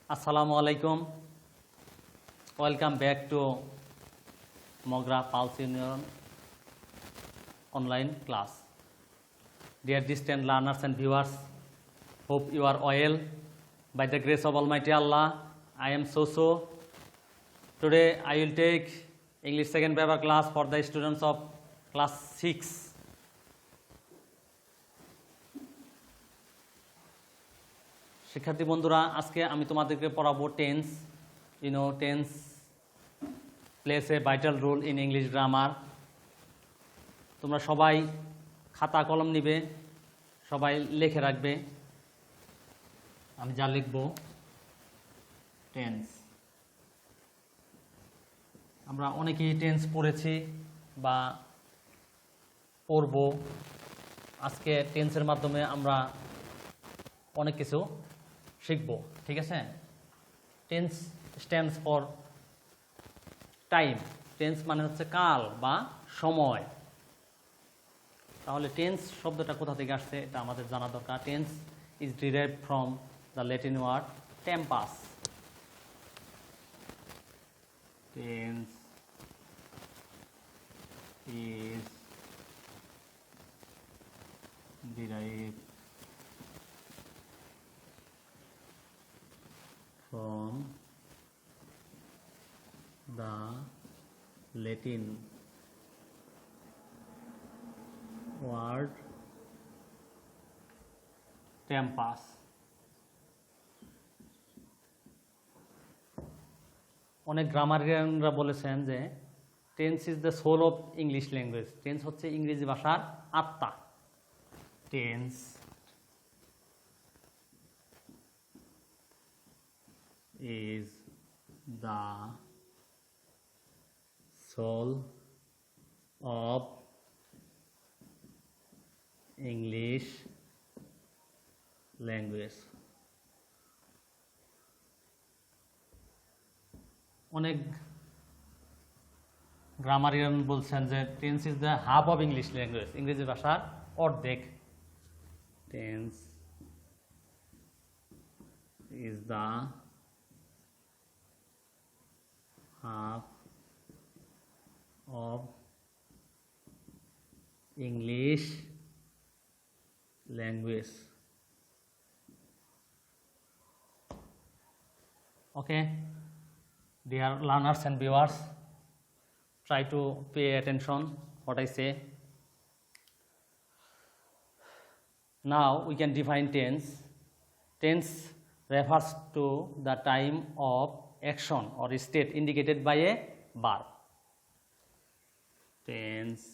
Assalamu alaikum. Welcome back to Mogra Pulse Union online class. Dear distant learners and viewers, hope you are well. By the grace of Almighty Allah, I am Soso. Today I will take English second paper class for the students of class 6. শিক্ষার্থী বন্ধুরা, আজকে আমি তোমাদেরকে পড়াবো tense. Tense plays a vital role in English grammar. তোমরা সবাই খাতা কলম নিবে, সবাই লিখে রাখবে। আমি যা লিখব টেন্স। আমরা অনেকেই টেন্স পড়েছি বা পড়ব। আজকে টেন্সের মাধ্যমে আমরা অনেক কিছু শিখব, ঠিক আছে? Tense stands for time. Tense মানে হচ্ছে কাল বা সময়। তাহলে টেন্স শব্দটা কোথা থেকে আসছে এটা আমাদের জানা দরকার। Tense is derived from the Latin word tempus. Tense is derived from the Latin word tempus. অনেক গ্রামারিয়ানরা বলেছেন যে tense is the soul of English language. Tense হচ্ছে ইংরেজি ভাষার আত্মা। Tense is the soul of English language. অনেক গ্রামারিয়ান বলছেন যে tense is the half of English language. ইংরেজি ভাষার অর্ধেক। Tense is the half of English language. Okay, dear learners and viewers, try to pay attention what I say. Now we can define tense. Tense refers to the time of action or state indicated by a verb. Tense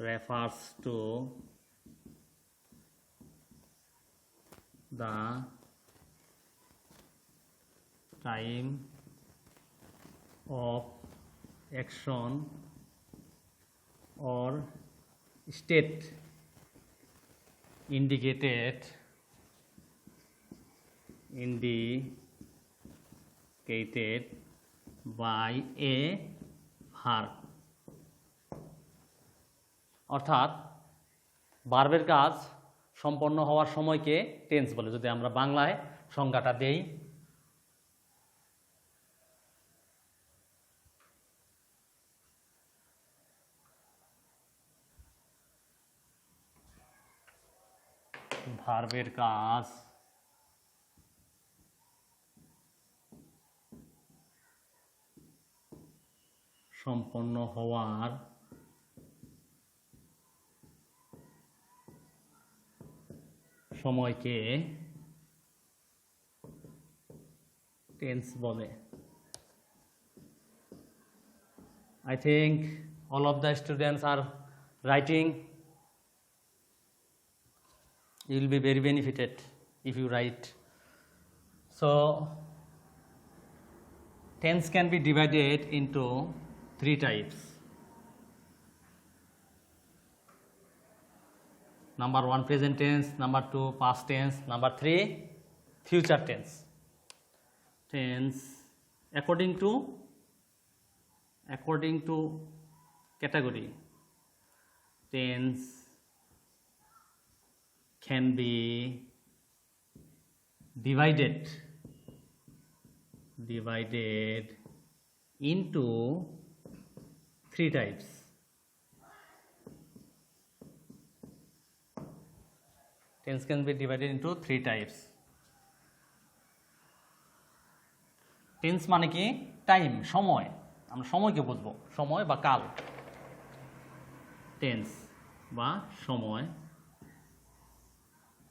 refers to the time of action or state indicated by a verb. অর্থাৎ ভার্বের কাজ সম্পন্ন হওয়ার সময়কে tense বলে। যদি আমরা বাংলায় সংজ্ঞাটা দেই, ভার্বের কাজ সম্পন্ন হওয়ার সময়কে টেন্স বলে। I think all of the students are writing. You will be very benefited if you write. So tense can be divided into 3 types. Number 1 present tense, number 2 past tense, number 3 future tense. Tense according to category. Tense can be divided into three types. Tense can be divided into three types. Tense মানে কি? Time, সময়। আমরা সময়কে বুঝবো, সময় বা কাল। Tense বা সময়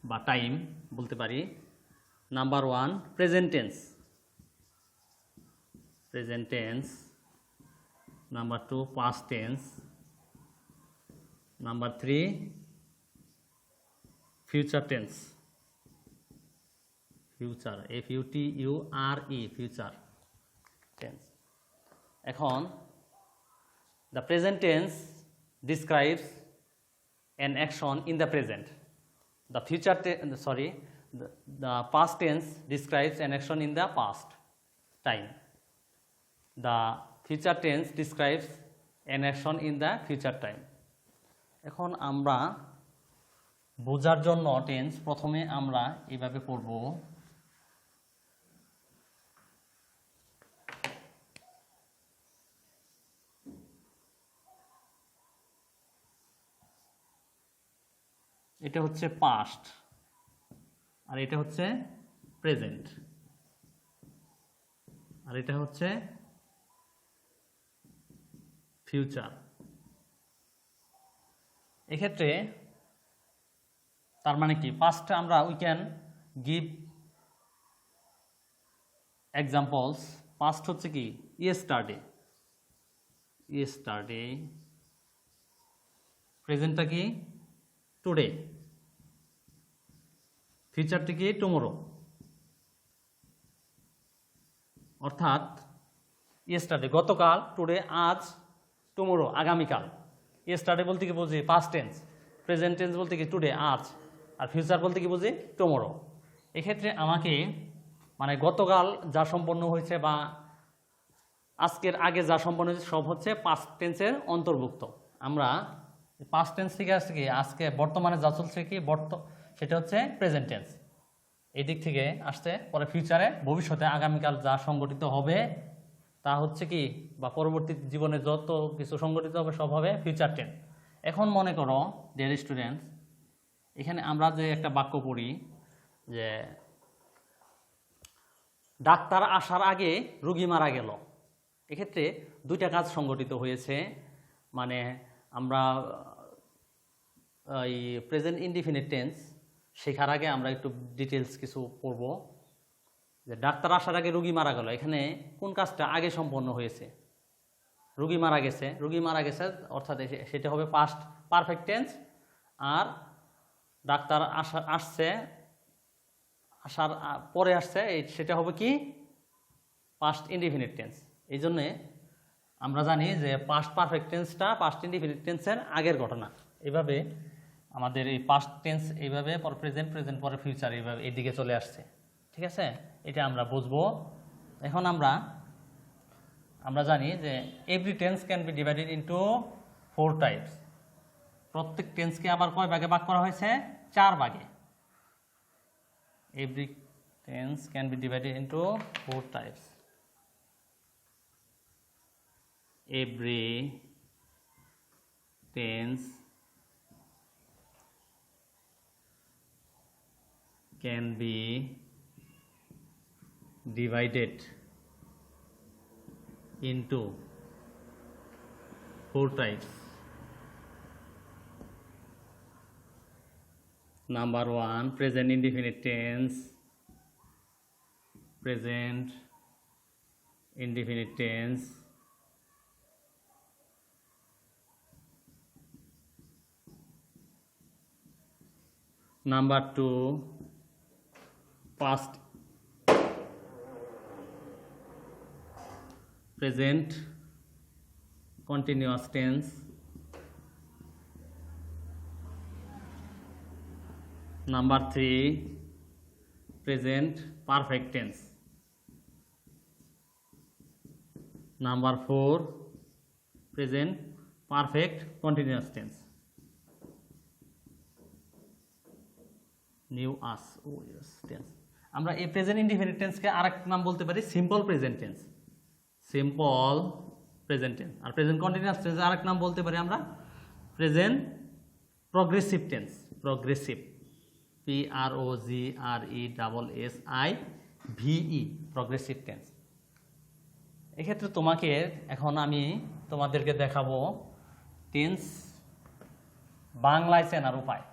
বা টাইম বলতে পারি। Number 1 present tense, number 2 past tense, number 3 future tense, future, FUTURE, future tense. এখন the present tense describes an action in the present. The past tense describes an action in the past time. The future tense describes an action in the future time. এখন আমরা বোঝার জন্য tense প্রথমে আমরা এইভাবে পড়ব। এটা হচ্ছে পাস্ট আর এটা হচ্ছে প্রেজেন্ট আর এটা হচ্ছে ফিউচার। এক্ষেত্রে তার মানে কি, পাস্টে আমরা we can give examples. Past হচ্ছে কি ইয়েস্টারডে, প্রেজেন্টটা কি টুডে, ফিউচারটা কি টুমোরো। অর্থাৎ ইয়েস্টারডে গতকাল, টুডে আজ, টুমোরো আগামীকাল। ইয়েস্টারডে বলতে কি বুঝি পাস্ট টেন্স, প্রেজেন্ট টেন্স বলতে কি টুডে আজ, আর ফিউচার বলতে কি বুঝি টুমোরো। এক্ষেত্রে আমাকে মানে গতকাল যা সম্পন্ন হয়েছে বা আজকের আগে যা সম্পন্ন হয়েছে সব হচ্ছে পাস্ট টেন্সের অন্তর্ভুক্ত। আমরা পাস্ট টেন্স থেকে আসছে কি আজকে বর্তমানে যা চলছে কি সেটা হচ্ছে প্রেজেন্ট টেন্স, এই দিক থেকে আসছে। পরে ফিউচারে ভবিষ্যতে আগামীকাল যা সংগঠিত হবে তা হচ্ছে কি, বা পরবর্তী জীবনে যত কিছু সংগঠিত হবে সব হবে ফিউচার টেন্স। এখন মনে করো ডিয়ার স্টুডেন্টস, এখানে আমরা যে একটা বাক্য পড়ি যে ডাক্তার আসার আগে রোগী মারা গেল। এক্ষেত্রে দুইটা কাজ সংগঠিত হয়েছে। মানে আমরা এই প্রেজেন্ট ইনডিফিনিট টেন্স শেখার আগে আমরা একটু ডিটেলস কিছু পড়ব। যে ডাক্তার আসার আগে রোগী মারা গেল, এখানে কোন কাজটা আগে সম্পন্ন হয়েছে? রোগী মারা গেছে অর্থাৎ সেটা হবে পাস্ট পারফেক্ট টেন্স। আর ডাক্তার আসার পরে আসছে সেটা হবে কি পাস্ট ইনডিফিনিট টেন্স। এই জন্যে আমরা জানি যে পাস্ট পারফেক্ট টেন্সটা পাস্ট ইনডিফিনিট টেন্সের আগের ঘটনা। এইভাবে আমাদের এই পাস্ট টেন্স এইভাবে, পরে প্রেজেন্ট, পরে ফিউচার, এইভাবে এইদিকে চলে আসছে। ঠিক আছে, এটা আমরা বুঝবো। এখন আমরা জানি যে every tense can be divided into 4 types. প্রত্যেক টেন্সকে আবার কয় ভাগে ভাগ করা হয়েছে? 4 ভাগে। Every tense can be divided into 4 types. Every tense can be divided into 4 types. Number 1 present indefinite tense, present indefinite tense, number 2 past present continuous tense, number 3 present perfect tense, number 4 present perfect continuous tense, new us tense. আমরা এই present indefinite টেন্সকে আরেক নাম বলতে পারি simple present tense. Simple present tense. আর present continuous টেন্সের আরেক নাম বলতে পারি আমরা present progressive tense. Progressive, PROGRESSIVE, progressive tense. এক্ষেত্রে তোমাকে এখন আমি তোমাদেরকে দেখাবো টেন্স বাংলায় চেনার উপায়।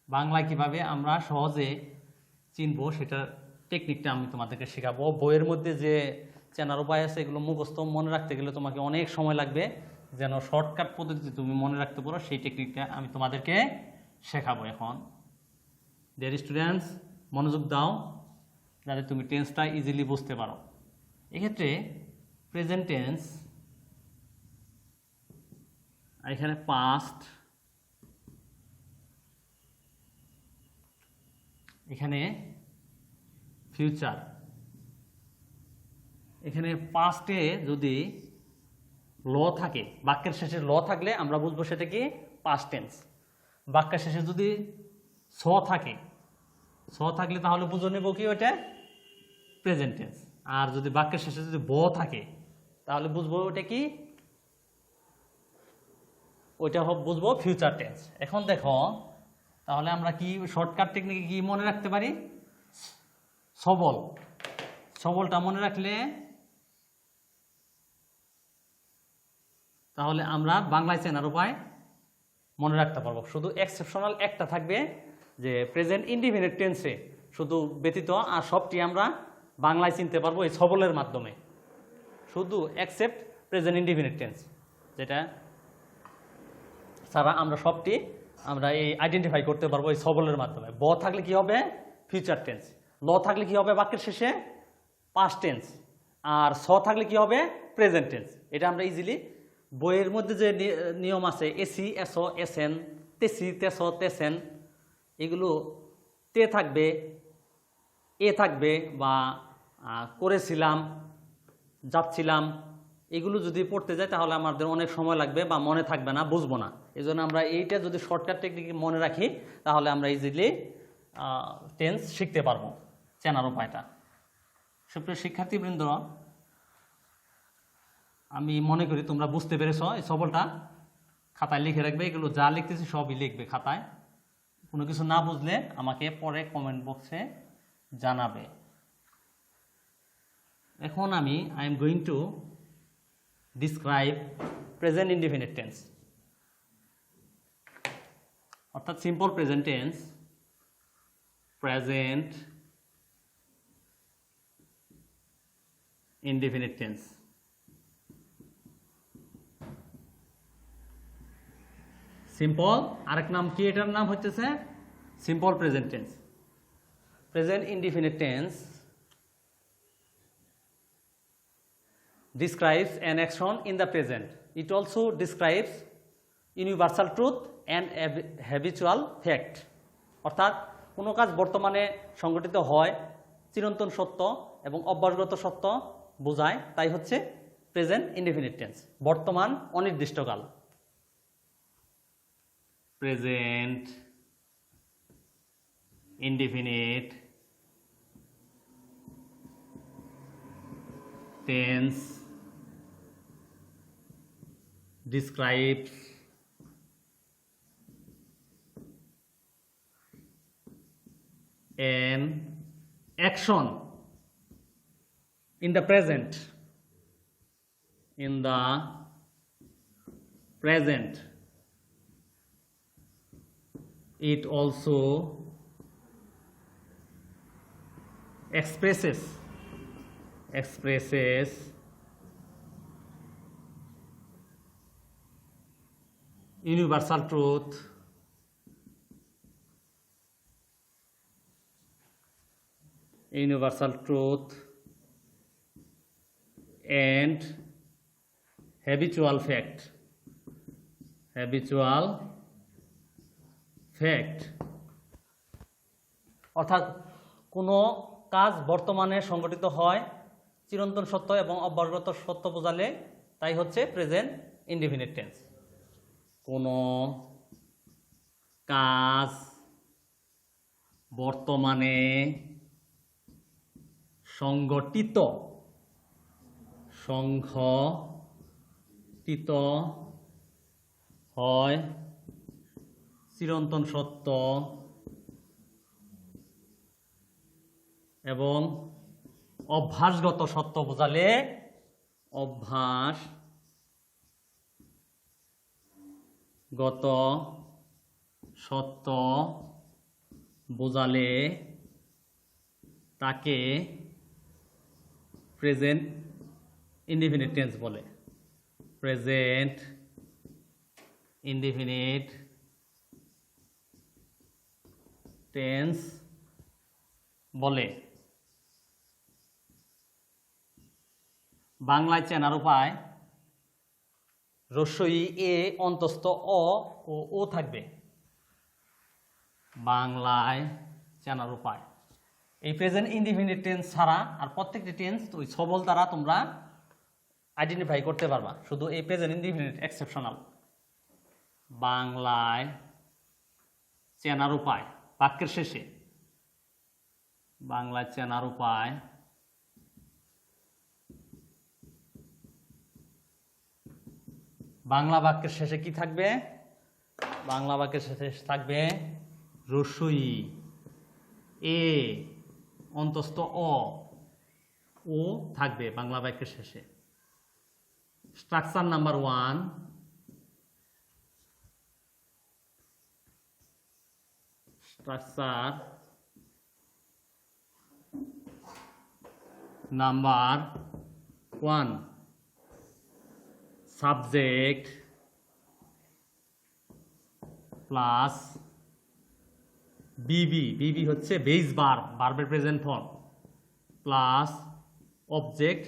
বাংলায় কিভাবে আমরা সহজে চিনবো সেটার টেকনিকটা আমি তোমাদেরকে শেখাবো। বইয়ের মধ্যে যে চেনার উপায় আছে এগুলো মুখস্থ মনে রাখতে গেলে তোমাকে অনেক সময় লাগবে, যেন শর্টকাট পদ্ধতিতে তুমি মনে রাখতে পারো সেই টেকনিকটা আমি তোমাদেরকে শেখাবো এখন। ডিয়ার স্টুডেন্টস, মনোযোগ দাও যাতে তুমি টেন্সটা ইজিলি বুঝতে পারো। এক্ষেত্রে প্রেজেন্ট টেন্স, আর এখানে পাস্ট, এখানে ফিউচার। এখানে পাস্টে যদি ল থাকে, বাক্যের শেষে ল থাকলে আমরা বুঝবো সেটা কি পাস্ট টেন্স। বাক্যের শেষে যদি স থাকে, স থাকলে তাহলে বুঝে নেব কি ওটা প্রেজেন্ট টেন্স। আর যদি বাক্যের শেষে যদি ব থাকে তাহলে বুঝবো ওটা কি, ওইটা বুঝবো ফিউচার টেন্স। এখন দেখো তাহলে আমরা কি শর্টকাট টেকনিকে কি মনে রাখতে পারি, সবল। সবলটা মনে রাখলে তাহলে আমরা বাংলায় চেনার উপায় মনে রাখতে পারবো। শুধু এক্সেপশনাল একটা থাকবে যে প্রেজেন্ট ইনডিফিনিট টেন্সে শুধু ব্যতীত, আর সবটি আমরা বাংলায় চিনতে পারবো এই সবলের মাধ্যমে। শুধু এক্সেপ্ট প্রেজেন্ট ইনডিফিনিট টেন্স, যেটা ছাড়া আমরা সবটি আমরা এই আইডেন্টিফাই করতে পারবো এই সবলের মাধ্যমে। ব থাকলে কি হবে ফিউচার টেন্স, ল থাকলে কি হবে বাক্যের শেষে পাস্ট টেন্স, আর স থাকলে কি হবে প্রেজেন্ট টেন্স। এটা আমরা ইজিলি বইয়ের মধ্যে যে নিয়ম আছে এসি, এসো, এসেন, তেসি, তেসো, তেসেন, এগুলো তে থাকবে, এ থাকবে, বা করেছিলাম, যাচ্ছিলাম, এগুলো যদি পড়তে যায় তাহলে আমাদের অনেক সময় লাগবে বা মনে থাকবে না, বুঝবো না। এই জন্য আমরা এইটা যদি শর্টকাট টেকনিক মনে রাখি তাহলে আমরা ইজিলি টেন্স শিখতে পারবো, চেনার উপায়টা। সুপ্রিয় শিক্ষার্থীবৃন্দ, আমি মনে করি তোমরা বুঝতে পেরেছ। এই সবলটা খাতায় লিখে রাখবে, এগুলো যা লিখতেছি সবই লিখবে খাতায়। কোনো কিছু না বুঝলে আমাকে পরে কমেন্ট বক্সে জানাবে। এখন I am going to describe present indefinite tense, অর্থাৎ simple present tense. Present indefinite tense. Simple, আরেক নাম কি এটার নাম হচ্ছে simple present tense. Present indefinite tense describes an action in the present. It also describes universal truth and habitual fact. অর্থাৎ কোনো কাজ বর্তমানে সংঘটিত হয়, চিরন্তন সত্য এবং অভ্যাসগত সত্য বোঝায়, তাই হচ্ছে প্রেজেন্ট ইনডিফিনিট টেন্স, বর্তমান অনির্দিষ্টকাল। Present indefinite tense describes an action in the present. In the present, it also expresses universal truth and habitual fact. অর্থাৎ কোনো কাজ বর্তমানে সংঘটিত হয়, চিরন্তন সত্য এবং অভ্যাসগত সত্য বোঝালে তাই হচ্ছে প্রেজেন্ট ইনডিফিনিট টেন্স। কোনো কাজ বর্তমানে সংগঠিত, সংঘটিত হয়, চিরন্তন সত্য এবং অভ্যাসগত সত্য বোঝালে অভ্যাসগত সত্য বোঝালে তাকে প্রেজেন্ট ইনডিফিনিট টেন্স বলে। প্রেজেন্ট ইনডিফিনিট টেন্স বলে। বাংলায় চেনার উপায়, রস্বই এ অন্তস্থ অ ও ও থাকবে। বাংলায় চেনার উপায়, এই প্রেজেন্ট ইনডিফিনিট টেন্স ছাড়া আর প্রত্যেকটি টেন্স ওই সবল দ্বারা তোমরা আইডেন্টিফাই করতে পারবা, শুধু এই প্রেজেন্ট ইনডিফিনিট এক্সেপশনাল। বাংলায় চেনার উপায়, বাক্যের শেষে বাংলায় চেনার উপায় বাংলা বাক্যের শেষে কি থাকবে? বাংলা বাক্যের শেষে থাকবে রস্বই এ অন্তস্থ অ ও থাকবে বাংলা বাক্যের শেষে। Structure number 1, structure number 1, subject plus বিবি, বিবি হচ্ছে বেস ভার্ব, ভার্বের প্রেজেন্ট ফর্ম, প্লাস অবজেক্ট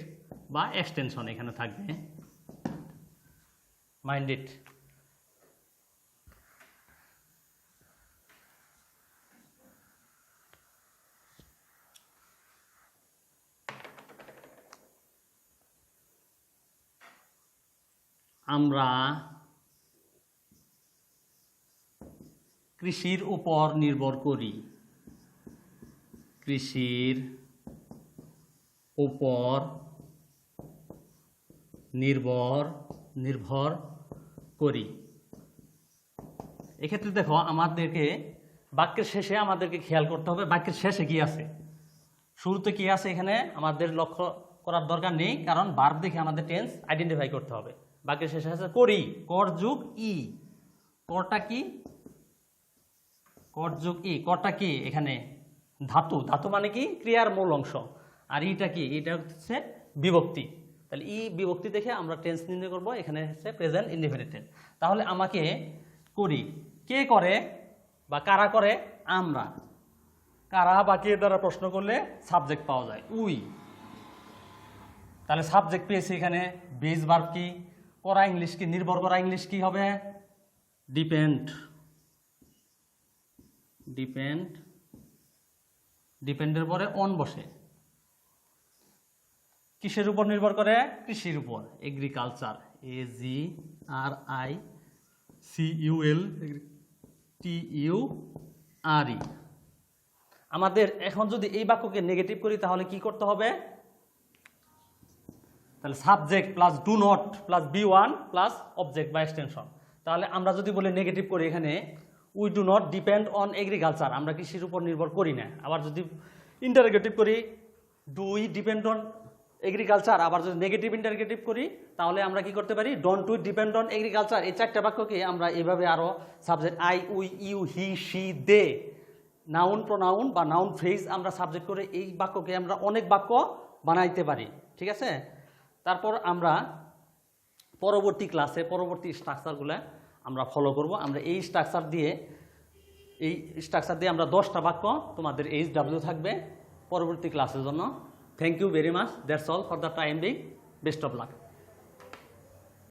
বা এক্সটেনশন এখানে থাকবে। Mind it. আমরা কৃষির উপর নির্ভর করি, কৃষির উপর নির্ভর করি। এক্ষেত্রে দেখো আমাদেরকে বাক্যের শেষে আমাদেরকে খেয়াল করতে হবে বাক্যের শেষে কি আছে, শুরুতে কি আছে এখানে আমাদের লক্ষ্য করার দরকার নেই, কারণ ভার্ব দেখে আমাদের টেন্স আইডেন্টিফাই করতে হবে। বাক্যের শেষে আছে করি, কর যুগ ই, করটা কি? কর যুগ ই, করটা কি? এখানে ধাতু, ধাতু মানে কি? ক্রিয়ার মূল অংশ। আর ইটা কি? এটা হচ্ছে বিভক্তি। তাহলে ই বিভক্তি দেখে আমরা টেন্স নির্ণয় করব। এখানে হচ্ছে প্রেজেন্ট ইনডিফিনিট টেন্স। তাহলে আমাকে করি, কে করে বা কারা করে? আমরা। কারা বা কে দ্বারা প্রশ্ন করলে সাবজেক্ট পাওয়া যায়, উই। তাহলে সাবজেক্ট পেয়েছি এখানে। বেস ভার্ব কি? করা ইংলিশ কি? নির্ভর করা ইংলিশ কি হবে? ডিপেন্ড। ডিপেন্ড, ডিপেন্ডের পরে অন বসে। কিসের উপর নির্ভর করে? কৃষির উপর। Agriculture, AGRICULTURE। আমাদের এখন যদি এই বাক্যকে নেগেটিভ করি তাহলে কি করতে হবে? তাহলে subject plus do not plus B1 plus object বা এক্সটেনশন। তাহলে আমরা যদি বলে নেগেটিভ করি এখানে we do not depend on agriculture, আমরা কৃষির উপর নির্ভর করি না। আবার যদি ইন্টারোগেটিভ করি do we depend on agriculture, আবার যদি নেগেটিভ ইন্টারোগেটিভ করি তাহলে আমরা কি করতে পারি? Don't we depend on agriculture. এই চারটা বাক্যকে আমরা এইভাবে আরও subject I, we, you, he, she, they, noun, pronoun বা নাউন ফ্রেজ আমরা সাবজেক্ট করে এই বাক্যকে আমরা অনেক বাক্য বানাইতে পারি। ঠিক আছে? তারপর আমরা পরবর্তী ক্লাসে পরবর্তী স্ট্রাকচারগুলো আমরা ফলো করব। আমরা এই স্ট্রাকচার দিয়ে আমরা 10টা বাক্য তোমাদের HW থাকবে পরবর্তী ক্লাসের জন্য। Thank you very much. That's all for the time being. Best of lakh.